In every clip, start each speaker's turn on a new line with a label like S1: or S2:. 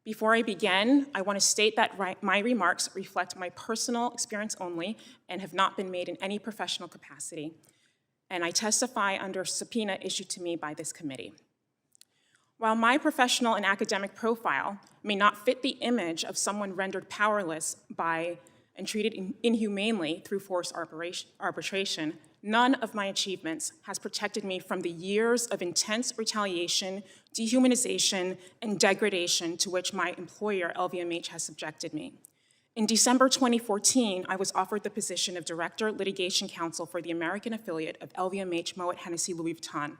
S1: Before I begin, I want to state that my remarks reflect my personal experience only and have not been made in any professional capacity, and I testify under subpoena issued to me by this committee. While my professional and academic profile may not fit the image of someone rendered powerless by and treated inhumanely through forced arbitration, none of my achievements has protected me from the years of intense retaliation, dehumanization, and degradation to which my employer, LVMH, has subjected me. In December 2014, I was offered the position of Director Litigation Counsel for the American affiliate of LVMH Moet Hennessy Louis Vuitton,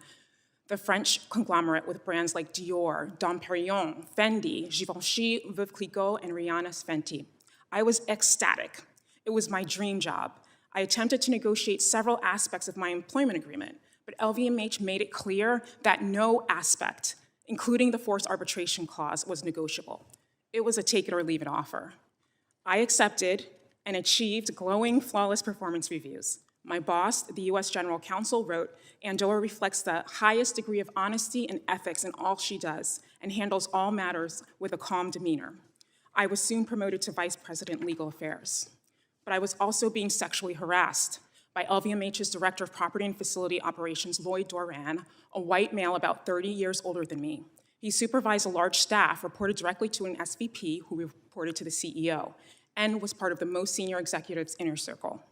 S1: the French conglomerate with brands like Dior, Dom Perignon, Fendi, Givenchy, Veuve Clicquot, and Rihanna's Fenty. I was ecstatic. It was my dream job. I attempted to negotiate several aspects of my employment agreement, but LVMH made it clear that no aspect, including the forced arbitration clause, was negotiable. It was a take it or leave it offer. I accepted and achieved glowing, flawless performance reviews. My boss, the US General Counsel, wrote, "Andowah reflects the highest degree of honesty and ethics in all she does and handles all matters with a calm demeanor." I was soon promoted to Vice President Legal Affairs. But I was also being sexually harassed by LVMH's Director of Property and Facility Operations, Lloyd Doran, a white male about 30 years older than me. He supervised a large staff, reported directly to an SVP who reported to the CEO, and was part of the most senior executives' inner circle.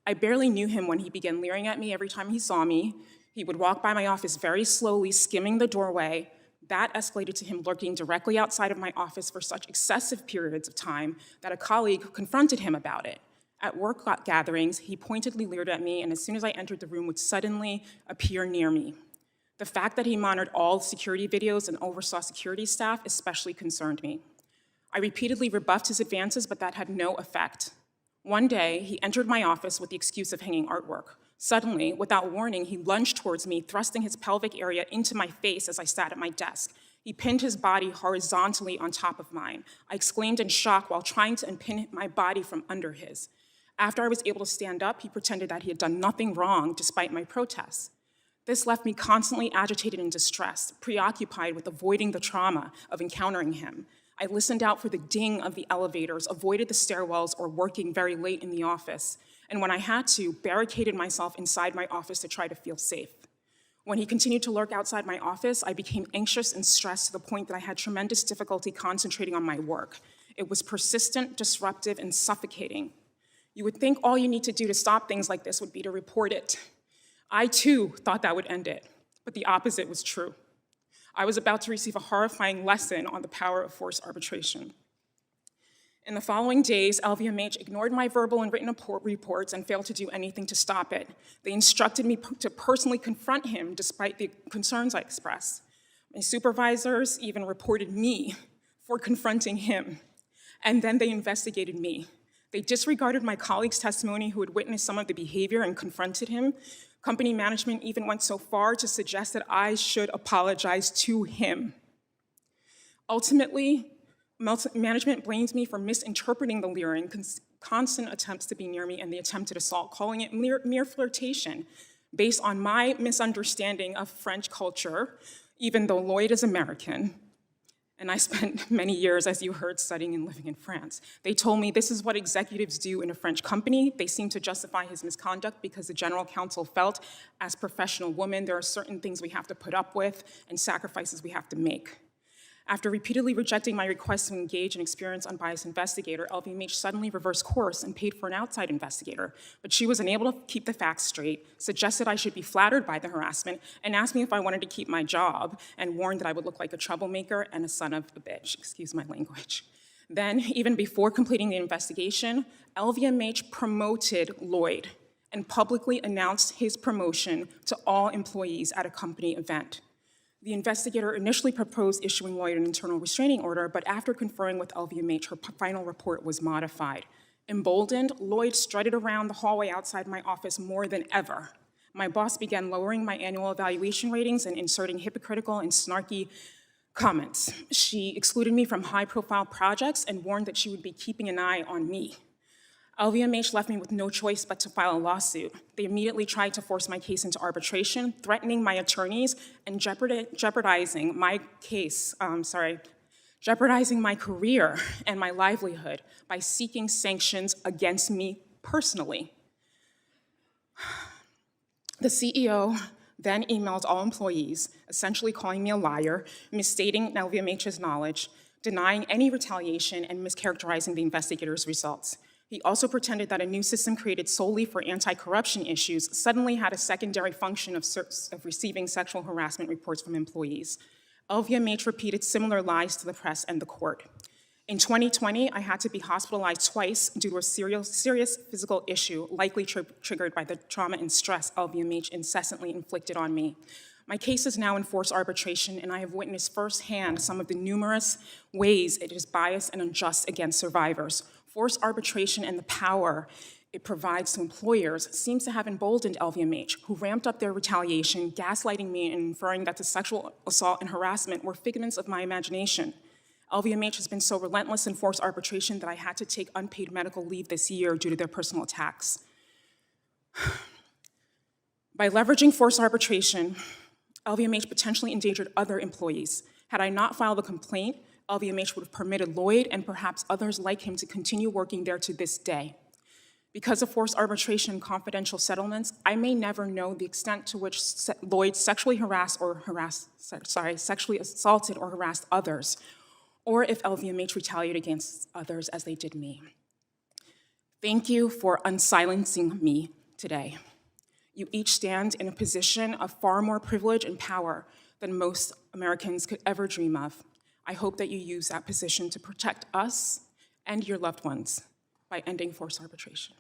S1: I barely knew him when he began leering at me every time he saw me. He would walk by my office very slowly, skimming the doorway. That escalated to him lurking directly outside of my office for such excessive periods of time that a colleague confronted him about it. At work gatherings, he pointedly leered at me, and as soon as I entered the room, would suddenly appear near me. The fact that he monitored all security videos and oversaw security staff especially concerned me. I repeatedly rebuffed his advances, but that had no effect. One day, he entered my office with the excuse of hanging artwork. Suddenly, without warning, he lunged towards me, thrusting his pelvic area into my face as I sat at my desk. He pinned his body horizontally on top of mine. I exclaimed in shock while trying to unpin my body from under his. After I was able to stand up, he pretended that he had done nothing wrong despite my protests. This left me constantly agitated and distressed, preoccupied with avoiding the trauma of encountering him. I listened out for the ding of the elevators, avoided the stairwells, or working very late in the office, and when I had to, barricaded myself inside my office to try to feel safe. When he continued to lurk outside my office, I became anxious and stressed to the point that I had tremendous difficulty concentrating on my work. It was persistent, disruptive, and suffocating. You would think all you need to do to stop things like this would be to report it. I too thought that would end it, but the opposite was true. I was about to receive a horrifying lesson on the power of forced arbitration. In the following days, LVMH ignored my verbal and written reports and failed to do anything to stop it. They instructed me to personally confront him despite the concerns I expressed. My supervisors even reported me for confronting him, and then they investigated me. They disregarded my colleague's testimony who had witnessed some of the behavior and confronted him. Company management even went so far to suggest that I should apologize to him. Ultimately, management blames me for misinterpreting the leering, constant attempts to be near me, and the attempted assault, calling it mere flirtation based on my misunderstanding of French culture, even though Lloyd is American. And I spent many years, as you heard, studying and living in France. They told me this is what executives do in a French company. They seem to justify his misconduct because the general counsel felt, as professional women, there are certain things we have to put up with and sacrifices we have to make. After repeatedly rejecting my request to engage an experienced unbiased investigator, LVMH suddenly reversed course and paid for an outside investigator. But she was unable to keep the facts straight, suggested I should be flattered by the harassment, and asked me if I wanted to keep my job, and warned that I would look like a troublemaker and a son of a bitch, excuse my language. Then, even before completing the investigation, LVMH promoted Lloyd and publicly announced his promotion to all employees at a company event. The investigator initially proposed issuing Lloyd an internal restraining order, but after conferring with LVMH, her final report was modified. Emboldened, Lloyd strutted around the hallway outside my office more than ever. My boss began lowering my annual evaluation ratings and inserting hypocritical and snarky comments. She excluded me from high-profile projects and warned that she would be keeping an eye on me. LVMH left me with no choice but to file a lawsuit. They immediately tried to force my case into arbitration, threatening my attorneys and jeopardizing my case, jeopardizing my career and my livelihood by seeking sanctions against me personally. The CEO then emailed all employees, essentially calling me a liar, misstating LVMH's knowledge, denying any retaliation, and mischaracterizing the investigators' results. He also pretended that a new system created solely for anti-corruption issues suddenly had a secondary function of receiving sexual harassment reports from employees. LVMH repeated similar lies to the press and the court. In 2020, I had to be hospitalized twice due to a serious physical issue, likely triggered by the trauma and stress LVMH incessantly inflicted on me. My case is now in forced arbitration, and I have witnessed firsthand some of the numerous ways it is biased and unjust against survivors. Forced arbitration and the power it provides to employers seems to have emboldened LVMH, who ramped up their retaliation, gaslighting me and inferring that the sexual assault and harassment were figments of my imagination. LVMH has been so relentless in forced arbitration that I had to take unpaid medical leave this year due to their personal attacks. By leveraging forced arbitration, LVMH potentially endangered other employees. Had I not filed a complaint, LVMH would have permitted Lloyd and perhaps others like him to continue working there to this day. Because of forced arbitration and confidential settlements, I may never know the extent to which Lloyd sexually sexually assaulted or harassed others, or if LVMH retaliated against others as they did me. Thank you for unsilencing me today. You each stand in a position of far more privilege and power than most Americans could ever dream of. I hope that you use that position to protect us and your loved ones by ending forced arbitration.